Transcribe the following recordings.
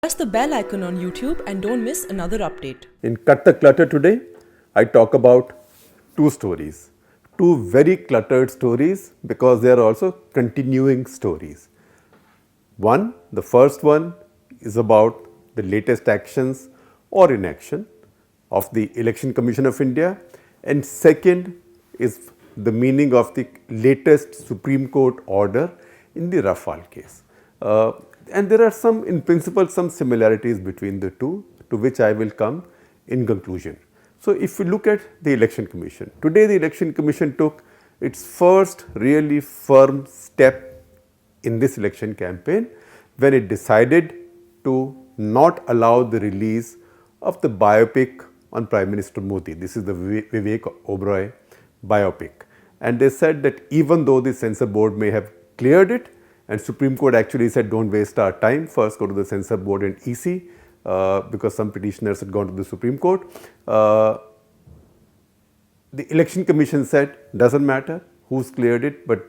Press the bell icon on YouTube and don't miss another update. In Cut the Clutter today, I talk about two stories. Two very cluttered stories because they are also continuing stories. The first one is about the latest actions or inaction of the Election Commission of India, and second is the meaning of the latest Supreme Court order in the Rafale case. And there are some, in principle, some similarities between the two, to which I will come in conclusion. So, if we look at the Election Commission, today the Election Commission took its first really firm step in this election campaign when it decided to not allow the release of the biopic on Prime Minister Modi. This is the Vivek Oberoi biopic. And they said that even though the censor board may have cleared it, and Supreme Court actually said don't waste our time, first go to the censor board and EC because some petitioners had gone to the Supreme Court. The Election Commission said doesn't matter who's cleared it, but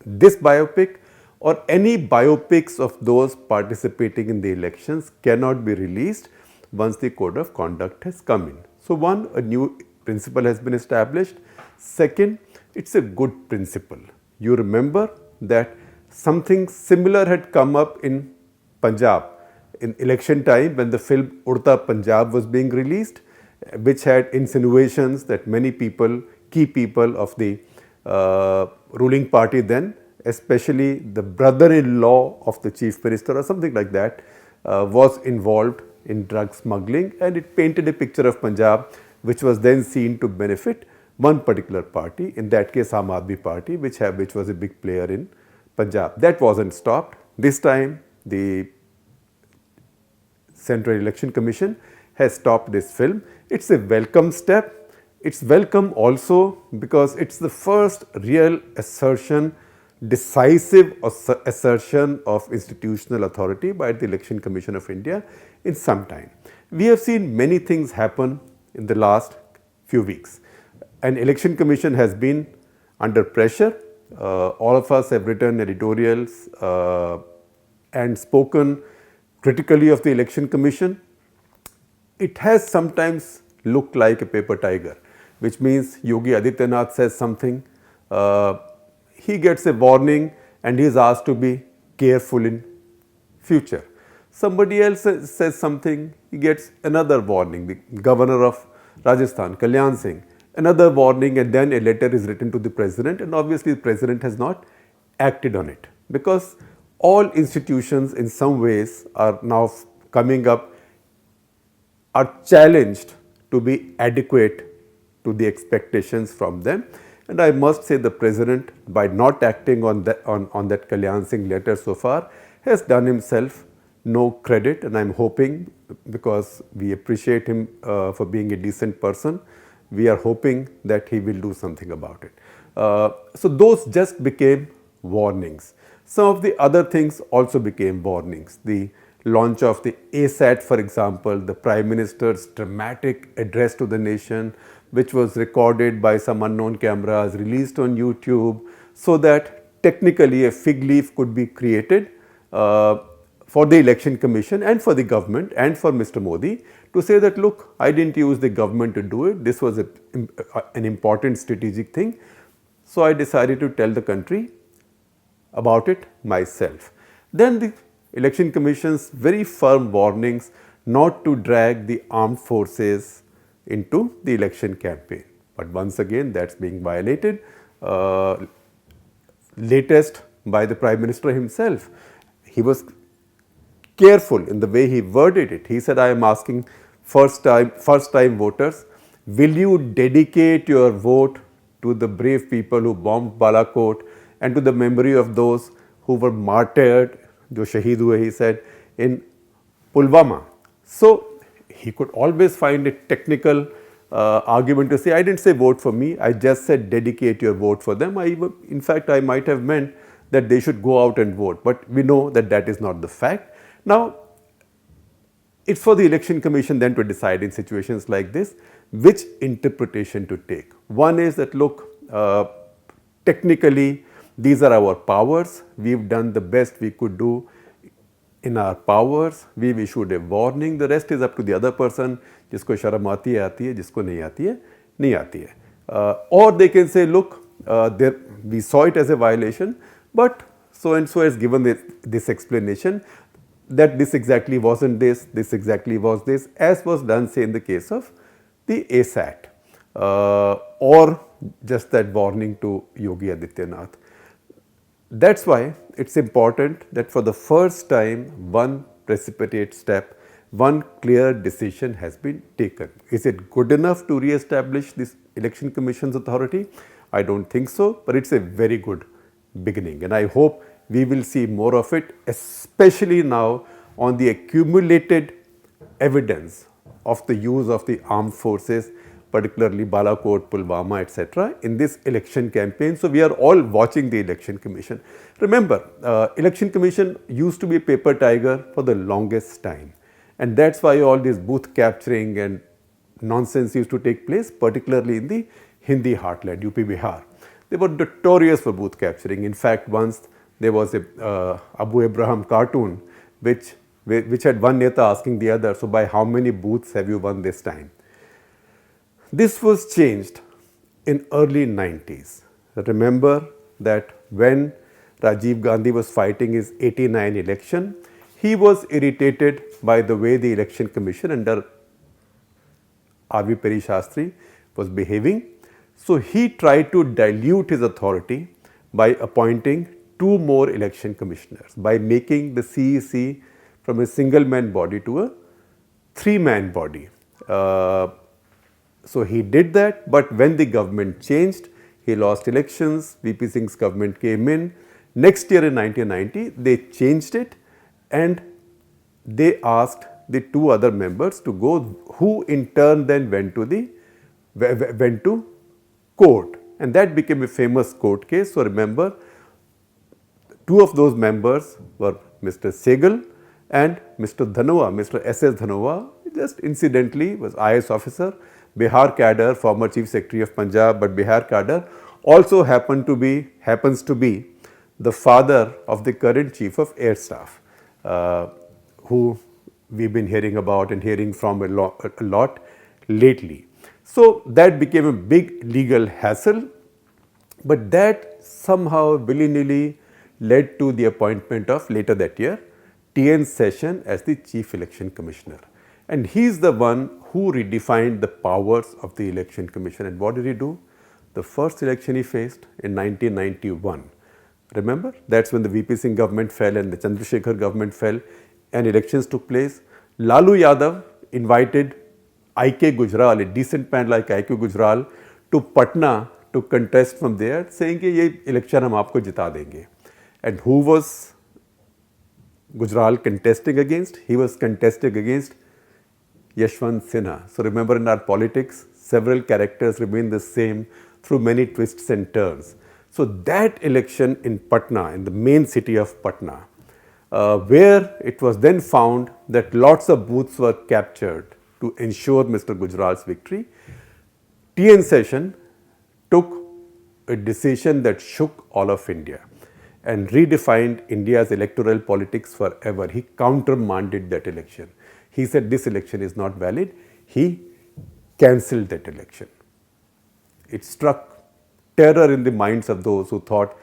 this biopic or any biopics of those participating in the elections cannot be released once the code of conduct has come in. So, one, a new principle has been established. Second, it's a good principle. You remember that something similar had come up in Punjab in election time when the film Udta Punjab was being released, which had insinuations that many people, key people of the ruling party then, especially the brother-in-law of the chief minister or something like that, was involved in drug smuggling, and it painted a picture of Punjab which was then seen to benefit one particular party, in that case Aam Aadmi Party, which was a big player in Punjab. That wasn't stopped. This time the Central Election Commission has stopped this film. It's a welcome step. It's welcome also because it's the first real assertion, decisive assertion of institutional authority by the Election Commission of India in some time. We have seen many things happen in the last few weeks. An Election Commission has been under pressure. All of us have written editorials and spoken critically of the Election Commission. It has sometimes looked like a paper tiger, which means Yogi Adityanath says something, he gets a warning and he is asked to be careful in future. Somebody else says something, he gets another warning. The governor of Rajasthan, Kalyan Singh, another warning, and then a letter is written to the president, and obviously the president has not acted on it because all institutions in some ways are now coming up, are challenged to be adequate to the expectations from them. And I must say the president, by not acting on that Kalyan Singh letter so far, has done himself no credit, and I am hoping, because we appreciate him for being a decent person, we are hoping that he will do something about it. So, those just became warnings. Some of the other things also became warnings. The launch of the ASAT, for example, the Prime Minister's dramatic address to the nation, which was recorded by some unknown cameras, released on YouTube, so that technically a fig leaf could be created for the Election Commission and for the government and for Mr. Modi to say that, look, I didn't use the government to do it, this was an important strategic thing, so I decided to tell the country about it myself. Then the Election Commission's very firm warnings not to drag the armed forces into the election campaign, but once again that's being violated, latest by the Prime Minister himself. He was careful in the way he worded it. He said, I am asking first time voters, will you dedicate your vote to the brave people who bombed Balakot and to the memory of those who were martyred, jo shaheed hue, he said, in Pulwama. So, he could always find a technical argument to say, I didn't say vote for me, I just said dedicate your vote for them. In fact, I might have meant that they should go out and vote, but we know that that is not the fact. Now, it's for the Election Commission then to decide in situations like this which interpretation to take. One is that, look, technically these are our powers, we have done the best we could do in our powers, we've issued a warning. The rest is up to the other person. जिसको शर्म आती है, जिसको नहीं आती है, नहीं आती है. Or they can say, look, we saw it as a violation, but so and so has given this explanation that this exactly wasn't this exactly was this, as was done, say, in the case of the ASAT, or just that warning to Yogi Adityanath. That's why it's important that for the first time, one precipitate step, one clear decision has been taken. Is it good enough to re-establish this Election Commission's authority? I don't think so, but it's a very good beginning, and I hope we will see more of it, especially now on the accumulated evidence of the use of the armed forces, particularly Balakot, Pulwama, etc., in this election campaign. So we are all watching the Election Commission. Remember, Election Commission used to be a paper tiger for the longest time, and that's why all this booth capturing and nonsense used to take place, particularly in the Hindi heartland, UP Bihar. They were notorious for booth capturing. In fact, once there was a Abu Abraham cartoon which had one Neta asking the other, so by how many booths have you won this time? This was changed in early 90s. Remember that when Rajiv Gandhi was fighting his 89 election, he was irritated by the way the Election Commission under R.V. Peri Shastri was behaving. So he tried to dilute his authority by appointing 2 more election commissioners, by making the CEC from a single man body to a 3-man body. So he did that, but when the government changed, he lost elections, VP Singh's government came in. Next year in 1990, they changed it and they asked the 2 other members to go, who in turn then went to court, and that became a famous court case. So remember, 2 of those members were Mr. Sehgal and Mr. Dhanova. Mr. S.S. Dhanova just incidentally was IAS officer, Bihar cadre, former Chief Secretary of Punjab, but Bihar cadre, also happens to be the father of the current Chief of Air Staff, who we've been hearing about and hearing from a lot lately. So that became a big legal hassle, but that somehow willy-nilly led to the appointment of, later that year, T.N. Session as the Chief Election Commissioner. And he's the one who redefined the powers of the Election Commission. And what did he do? The first election he faced in 1991. Remember, that's when the VP Singh government fell and the Chandrasekhar government fell and elections took place. Lalu Yadav invited I.K. Gujral, a decent man like I.K. Gujral, to Patna to contest from there, saying कि ये election हम आपको जिता देंगे. And who was Gujral contesting against? He was contesting against Yashwant Sinha. So remember, in our politics, several characters remain the same through many twists and turns. So that election in Patna, in the main city of Patna, where it was then found that lots of booths were captured to ensure Mr. Gujral's victory, T.N. Session took a decision that shook all of India and redefined India's electoral politics forever. He countermanded that election. He said this election is not valid. He cancelled that election. It struck terror in the minds of those who thought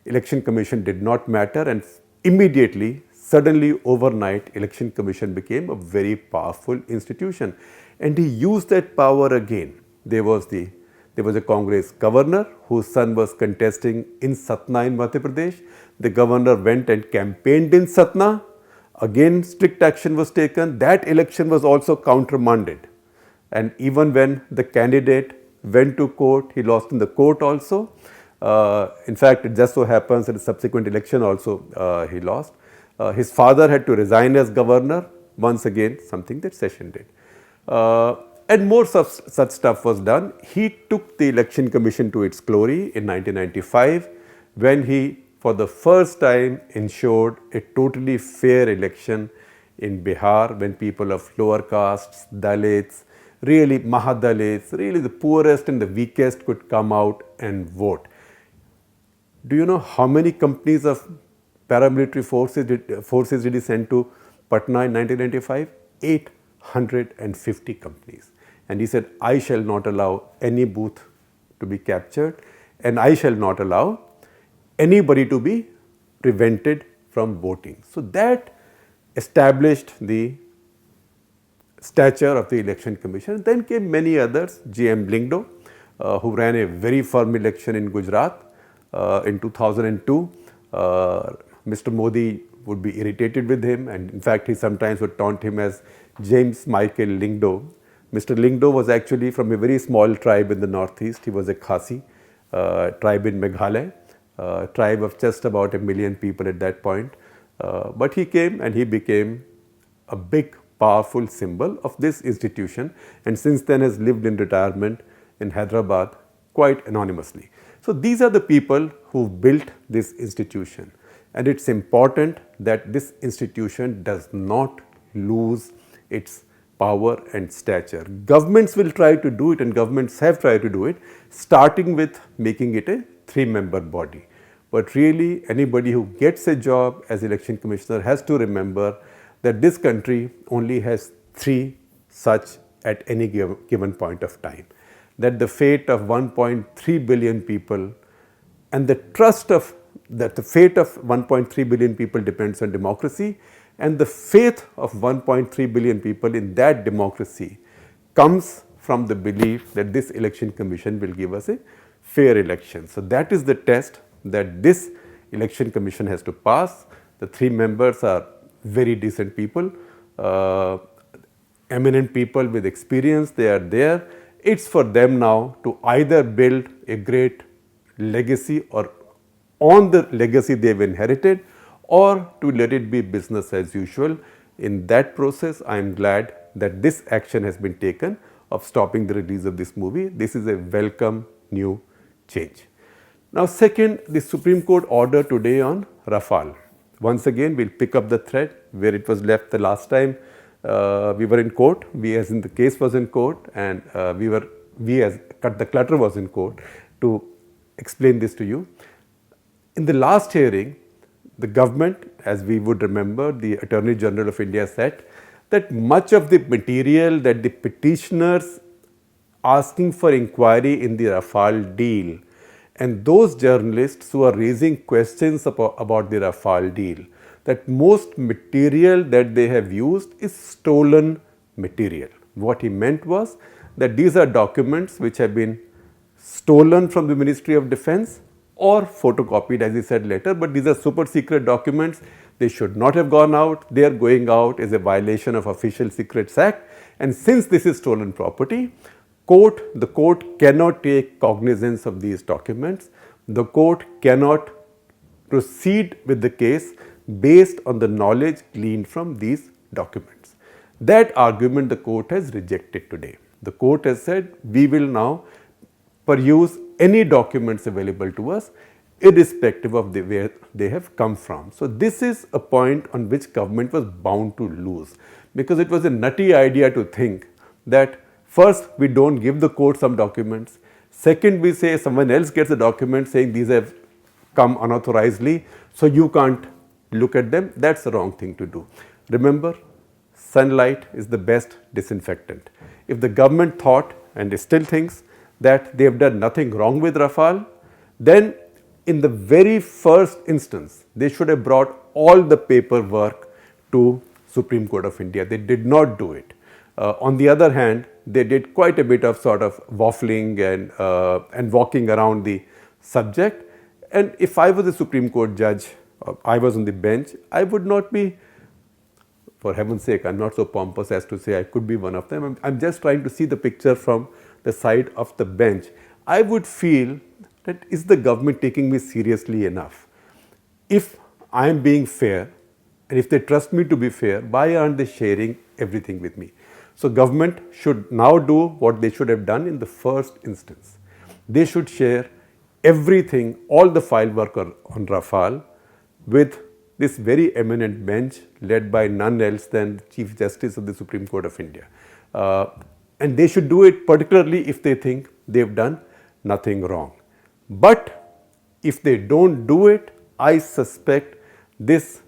Election Commission did not matter, and immediately, suddenly overnight, Election Commission became a very powerful institution. And he used that power again. There was a Congress governor whose son was contesting in Satna in Madhya Pradesh. The governor went and campaigned in Satna. Again, strict action was taken. That election was also countermanded. And even when the candidate went to court, he lost in the court also. In fact, it just so happens that the subsequent election also he lost. His father had to resign as governor, once again something that Session did. And more such stuff was done. He took the Election Commission to its glory in 1995 when he, for the first time, ensured a totally fair election in Bihar, when people of lower castes, Dalits, really Mahadalits, really the poorest and the weakest could come out and vote. Do you know how many companies of paramilitary forces did he send to Patna in 1995? 850 companies. And he said, I shall not allow any booth to be captured, and I shall not allow anybody to be prevented from voting. So that established the stature of the election commission. Then came many others, G.M. Lingdo, who ran a very firm election in Gujarat in 2002. Mr. Modi would be irritated with him, and in fact he sometimes would taunt him as James Michael Lingdo. Mr. Lingdo was actually from a very small tribe in the northeast. He was a Khasi tribe in Meghalaya, tribe of just about 1 million people at that point. But he came and he became a big, powerful symbol of this institution, and since then has lived in retirement in Hyderabad quite anonymously. So these are the people who built this institution, and it's important that this institution does not lose its power and stature. Governments will try to do it, and governments have tried to do it, starting with making it a 3-member body. But really, anybody who gets a job as election commissioner has to remember that this country only has 3 such at any given point of time. That the fate of 1.3 billion people and the trust of that the fate of 1.3 billion people depends on democracy, and the faith of 1.3 billion people in that democracy comes from the belief that this election commission will give us a fair election. So that is the test that this election commission has to pass. The 3 members are very decent people, eminent people with experience. They are there. It's for them now to either build a great legacy or on the legacy they've inherited, or to let it be business as usual. In that process, I am glad that this action has been taken of stopping the release of this movie. This is a welcome new change. Now second, the Supreme Court order today on Rafale. Once again, we'll pick up the thread where it was left the last time we were in court. We as in the case was in court, and we as Cut the Clutter was in court to explain this to you. In the last hearing, the government, as we would remember, the Attorney General of India said that much of the material that the petitioners asking for inquiry in the Rafale deal, and those journalists who are raising questions about the Rafale deal, that most material that they have used is stolen material. What he meant was that these are documents which have been stolen from the Ministry of Defence or photocopied, as he said later, but these are super secret documents. They should not have gone out. They are going out as a violation of Official Secrets Act, and since this is stolen property, the court cannot take cognizance of these documents. The court cannot proceed with the case based on the knowledge gleaned from these documents. That argument the court has rejected today. The court has said we will now peruse any documents available to us irrespective of where they have come from. So this is a point on which government was bound to lose, because it was a nutty idea to think that first we don't give the court some documents, second we say someone else gets a document saying these have come unauthorizedly, so you can't look at them. That's the wrong thing to do. Remember, sunlight is the best disinfectant. If the government thought, and it still thinks, that they have done nothing wrong with Rafale, then in the very first instance, they should have brought all the paperwork to Supreme Court of India. They did not do it. On the other hand, they did quite a bit of sort of waffling and walking around the subject. And if I was a Supreme Court judge, I was on the bench, I would not be, for heaven's sake, I'm not so pompous as to say I could be one of them. I'm just trying to see the picture from the side of the bench. I would feel that is the government taking me seriously enough? If I am being fair, and if they trust me to be fair, why aren't they sharing everything with me? So government should now do what they should have done in the first instance. They should share everything, all the file work on Rafale with this very eminent bench led by none else than the Chief Justice of the Supreme Court of India. And they should do it particularly if they think they've done nothing wrong. But if they don't do it, I suspect this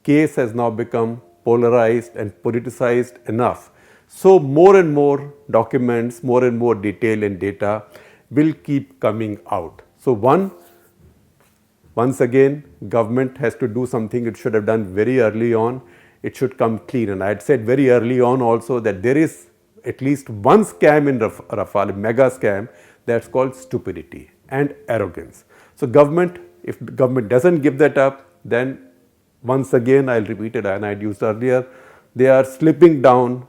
case has now become polarized and politicized enough. So more and more documents, more and more detail and data will keep coming out. So once again, government has to do something it should have done very early on. It should come clean. And I had said very early on also that there is at least one scam in Rafale, mega scam, that's called stupidity and arrogance. So government, if the government doesn't give that up, then once again, I'll repeat it and I'd used earlier, they are slipping down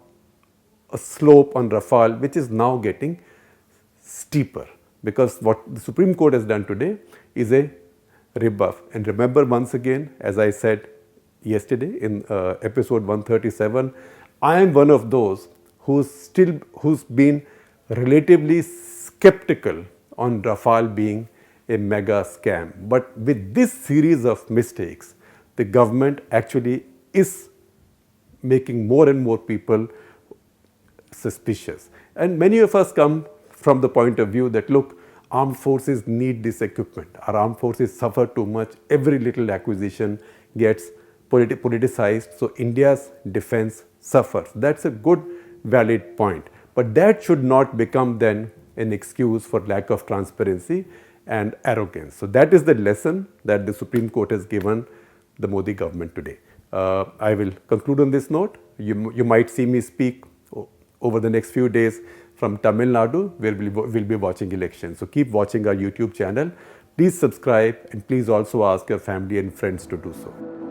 a slope on Rafale, which is now getting steeper, because what the Supreme Court has done today is a rebuff. And remember, once again, as I said yesterday in episode 137, I am one of those who's been relatively skeptical on Rafale being a mega scam. But with this series of mistakes, the government actually is making more and more people suspicious. And many of us come from the point of view that, look, armed forces need this equipment. Our armed forces suffer too much. Every little acquisition gets politicized, so India's defense suffers. That's a good, valid point. But that should not become then an excuse for lack of transparency and arrogance. So that is the lesson that the Supreme Court has given the Modi government today. I will conclude on this note. You might see me speak over the next few days from Tamil Nadu, where we'll be watching elections. So keep watching our YouTube channel. Please subscribe and please also ask your family and friends to do so.